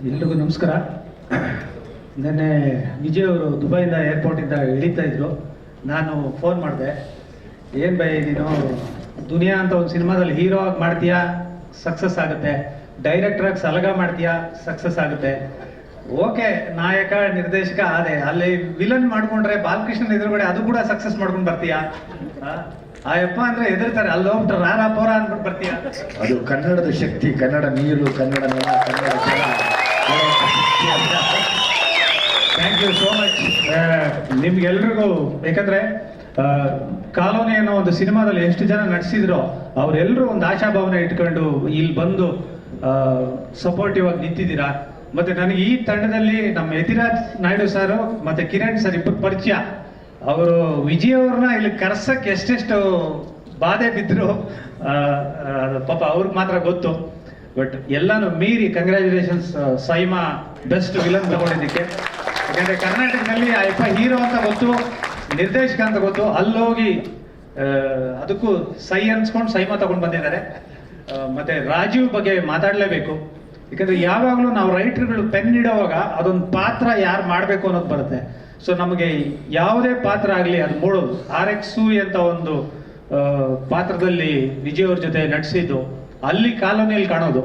ಎಲ್ರಿಗೂ ನಮಸ್ಕಾರ. ನಿನ್ನೆ ವಿಜಯ್ ಅವರು ದುಬೈಯಿಂದ ಏರ್ಪೋರ್ಟಿಂದ ಇಳಿತಾ ಇದ್ರು. ನಾನು ಫೋನ್ ಮಾಡಿದೆ, ಏನು ಬೈ ನೀನು ದುನಿಯಾ ಅಂತ ಒಂದು ಸಿನಿಮಾದಲ್ಲಿ ಹೀರೋ ಆಗಿ ಮಾಡ್ತೀಯಾ, ಸಕ್ಸಸ್ ಆಗುತ್ತೆ. ಡೈರೆಕ್ಟ್ರಾಗಿ ಸಲಗ ಮಾಡ್ತೀಯಾ, ಸಕ್ಸಸ್ ಆಗುತ್ತೆ. ಓಕೆ, ನಾಯಕ ನಿರ್ದೇಶಕ ಆದೆ, ಅಲ್ಲಿ ವಿಲನ್ ಮಾಡ್ಕೊಂಡ್ರೆ ಬಾಲಕೃಷ್ಣನ್ ಎದುರುಗಡೆ ಅದು ಕೂಡ ಸಕ್ಸಸ್ ಮಾಡ್ಕೊಂಡು ಬರ್ತೀಯಾ? ಆಯಪ್ಪ ಅಂದ್ರೆ ಹೆದರ್ತಾರೆ, ಅಲ್ಲಿ ಹೋಗ್ಬಿಟ್ರೆ ರಾರ ಪೋರ ಅಂದ್ಬಿಟ್ಟು ಬರ್ತೀಯಾ? ಅದು ಕನ್ನಡದ ಶಕ್ತಿ, ಕನ್ನಡ ನೀರು, ಕನ್ನಡ ನೆಲ, ಕನ್ನಡ ಜಲ. ಥ್ಯಾಂಕ್ ಯು ಸೋ ಮಚ್ ನಿಮ್ಗೆಲ್ರಿಗೂ. ಯಾಕಂದ್ರೆ ಕಾಲೋನಿ ಅನ್ನೋ ಒಂದು ಸಿನಿಮಾದಲ್ಲಿ ಎಷ್ಟು ಜನ ನಟಿಸಿದ್ರು ಅವರೆಲ್ಲರೂ ಒಂದು ಆಶಾಭಾವನೆ ಇಟ್ಕೊಂಡು ಇಲ್ಲಿ ಬಂದು ಸಪೋರ್ಟಿವ್ ಆಗಿ ನಿಂತಿದ್ದೀರಾ. ಮತ್ತೆ ನನಗೆ ಈ ತಂಡದಲ್ಲಿ ನಮ್ಮ ಯತಿರಾಜ್ ನಾಯ್ಡು ಸರ್ ಮತ್ತೆ ಕಿರಣ್ ಸರ್ ಇಬ್ಬರು ಪರಿಚಯ. ಅವರು ವಿಜಯ್ ಅವ್ರನ್ನ ಇಲ್ಲಿ ಕರ್ಸಕ್ಕೆ ಎಷ್ಟೆಷ್ಟು ಬಾಧೆ ಬಿದ್ರು ಪಾಪ ಅವ್ರಿಗೆ ಮಾತ್ರ ಗೊತ್ತು. ಬಟ್ ಎಲ್ಲಾನು ಮೀರಿ ಕಂಗ್ರ್ಯಾಚುಲೇಷನ್ಸ್ ಸೈಮಾ ಬೆಸ್ಟ್ ವಿಲನ್ ತಗೊಂಡಿದ್ದಕ್ಕೆ. ಯಾಕಂದ್ರೆ ಕರ್ನಾಟಕದಲ್ಲಿ ಅಯ್ಯಪ್ಪ ಹೀರೋ ಅಂತ ಗೊತ್ತು, ನಿರ್ದೇಶಕ ಅಂತ ಗೊತ್ತು, ಅಲ್ಲೋಗಿ ಅದಕ್ಕೂ ಸೈ ಅನ್ಸ್ಕೊಂಡು ಸೈಮಾ ತಗೊಂಡು ಬಂದಿದ್ದಾರೆ. ಮತ್ತೆ ರಾಜೀವ್ ಬಗ್ಗೆ ಮಾತಾಡಲೇಬೇಕು. ಯಾಕಂದ್ರೆ ಯಾವಾಗಲೂ ನಾವು ರೈಟರ್ಗಳು ಪೆನ್ ಇಡೋವಾಗ ಅದೊಂದು ಪಾತ್ರ ಯಾರು ಮಾಡಬೇಕು ಅನ್ನೋದು ಬರುತ್ತೆ. ಸೊ ನಮಗೆ ಯಾವುದೇ ಪಾತ್ರ ಆಗಲಿ ಅದು ಮೂಡೋದು. RX ಅಂತ ಒಂದು ಪಾತ್ರದಲ್ಲಿ ವಿಜಯ್ ಅವ್ರ ಜೊತೆ ನಟಿಸಿದ್ದು ಅಲ್ಲಿ ಕಾಲೋನಿಯಲ್ಲಿ ಕಾಣೋದು.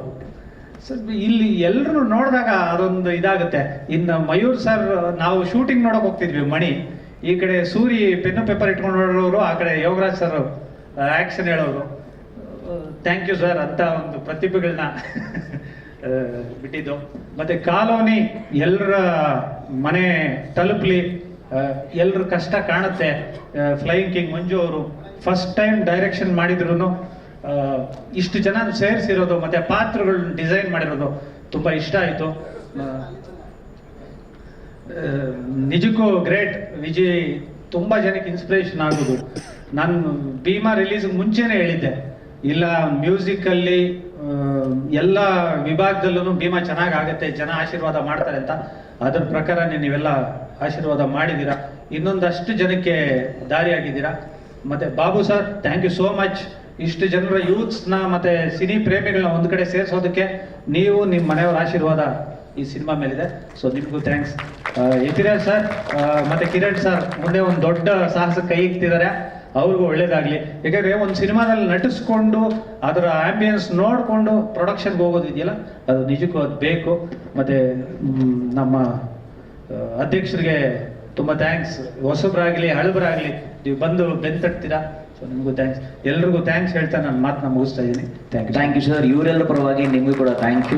ಸೊ ಇಲ್ಲಿ ಎಲ್ಲರೂ ನೋಡಿದಾಗ ಅದೊಂದು ಇದಾಗುತ್ತೆ. ಇನ್ನು ಮಯೂರ್ ಸರ್, ನಾವು ಶೂಟಿಂಗ್ ನೋಡೋಕೆ ಹೋಗ್ತಿದ್ವಿ ಮಣಿ, ಈ ಕಡೆ ಸೂರಿ ಪೆನ್ನು ಪೇಪರ್ ಇಟ್ಕೊಂಡು ನೋಡೋರು, ಆ ಕಡೆ ಯೋಗರಾಜ್ ಸರ್ ಆಕ್ಷನ್ ಹೇಳೋರು. ಥ್ಯಾಂಕ್ ಯು ಸರ್ ಅಂತ ಒಂದು ಪ್ರತಿಭೆಗಳನ್ನ ಬಿಟ್ಟಿದ್ದು. ಮತ್ತೆ ಕಾಲೋನಿ ಎಲ್ಲರ ಮನೆ ತಲುಪಲಿ, ಎಲ್ರ ಕಷ್ಟ ಕಾಣುತ್ತೆ. ಫ್ಲೈಯಿಂಗ್ ಕಿಂಗ್ ಮಂಜು ಅವರು ಫಸ್ಟ್ ಟೈಮ್ ಡೈರೆಕ್ಷನ್ ಮಾಡಿದ್ರು ಇಷ್ಟು ಜನ ಸೇರಿಸಿರೋದು ಮತ್ತೆ ಪಾತ್ರಗಳನ್ನ ಡಿಸೈನ್ ಮಾಡಿರೋದು ತುಂಬಾ ಇಷ್ಟ ಆಯಿತು. ನಿಜಕ್ಕೂ ಗ್ರೇಟ್. ವಿಜಯ್ ತುಂಬಾ ಜನಕ್ಕೆ ಇನ್ಸ್ಪಿರೇಷನ್ ಆಗೋದು. ನಾನು ಭೀಮಾ ರಿಲೀಸ್ ಮುಂಚೆನೆ ಹೇಳಿದ್ದೆ, ಇಲ್ಲ ಮ್ಯೂಸಿಕಲ್ಲಿ ಎಲ್ಲ ವಿಭಾಗದಲ್ಲೂ ಭೀಮಾ ಚೆನ್ನಾಗಿ ಆಗುತ್ತೆ, ಜನ ಆಶೀರ್ವಾದ ಮಾಡ್ತಾರೆ ಅಂತ. ಅದ್ರ ಪ್ರಕಾರ ನೀವೆಲ್ಲ ಆಶೀರ್ವಾದ ಮಾಡಿದ್ದೀರಾ, ಇನ್ನೊಂದಷ್ಟು ಜನಕ್ಕೆ ದಾರಿಯಾಗಿದ್ದೀರಾ. ಮತ್ತೆ Babu sir, thank you so much. ಇಷ್ಟು ಜನರ ಯೂತ್ಸ್ನ ಮತ್ತೆ ಸಿನಿ ಪ್ರೇಮಿಗಳನ್ನ ಒಂದು ಕಡೆ ಸೇರಿಸೋದಕ್ಕೆ ನೀವು ನಿಮ್ಮ ಮನೆಯವರ ಆಶೀರ್ವಾದ ಈ ಸಿನಿಮಾ ಮೇಲಿದೆ. ಸೊ ನಿಮಗೂ ಥ್ಯಾಂಕ್ಸ್. ಯತಿರಾಜ್ ಸರ್ ಮತ್ತೆ ಕಿರಣ್ ಸರ್ ಮುಂದೆ ಒಂದು ದೊಡ್ಡ ಸಾಹಸ ಕೈ ಇಕ್ತಿದ್ದಾರೆ, ಅವ್ರಿಗೂ ಒಳ್ಳೇದಾಗ್ಲಿ. ಯಾಕಂದ್ರೆ ಒಂದು ಸಿನಿಮಾದಲ್ಲಿ ನಟಿಸ್ಕೊಂಡು ಅದರ ಆಂಬಿಯನ್ಸ್ ನೋಡಿಕೊಂಡು ಪ್ರೊಡಕ್ಷನ್ಗೆ ಹೋಗೋದಿದೆಯಲ್ಲ, ಅದು ನಿಜಕ್ಕೂ ಅದು ಬೇಕು. ಮತ್ತೆ ನಮ್ಮ ಅಧ್ಯಕ್ಷರಿಗೆ ತುಂಬ ಥ್ಯಾಂಕ್ಸ್. ಹೊಸಬ್ರಾಗ್ಲಿ ಹಳಬರಾಗ್ಲಿ ನೀವು ಬಂದು ಬೆಂತಟ್ತೀರಾ. ಸೊ ನಿಮಗೂ ಥ್ಯಾಂಕ್ಸ್, ಎಲ್ರಿಗೂ ಥ್ಯಾಂಕ್ಸ್ ಹೇಳ್ತಾ ನಾನು ಮಾತನ್ನ ಮುಗಿಸ್ತಾ ಇದ್ದೀನಿ. Thank you sir. ಇವರೆಲ್ಲರ ಪರವಾಗಿ ನಿಮಗೂ ಕೂಡ ಥ್ಯಾಂಕ್ ಯು.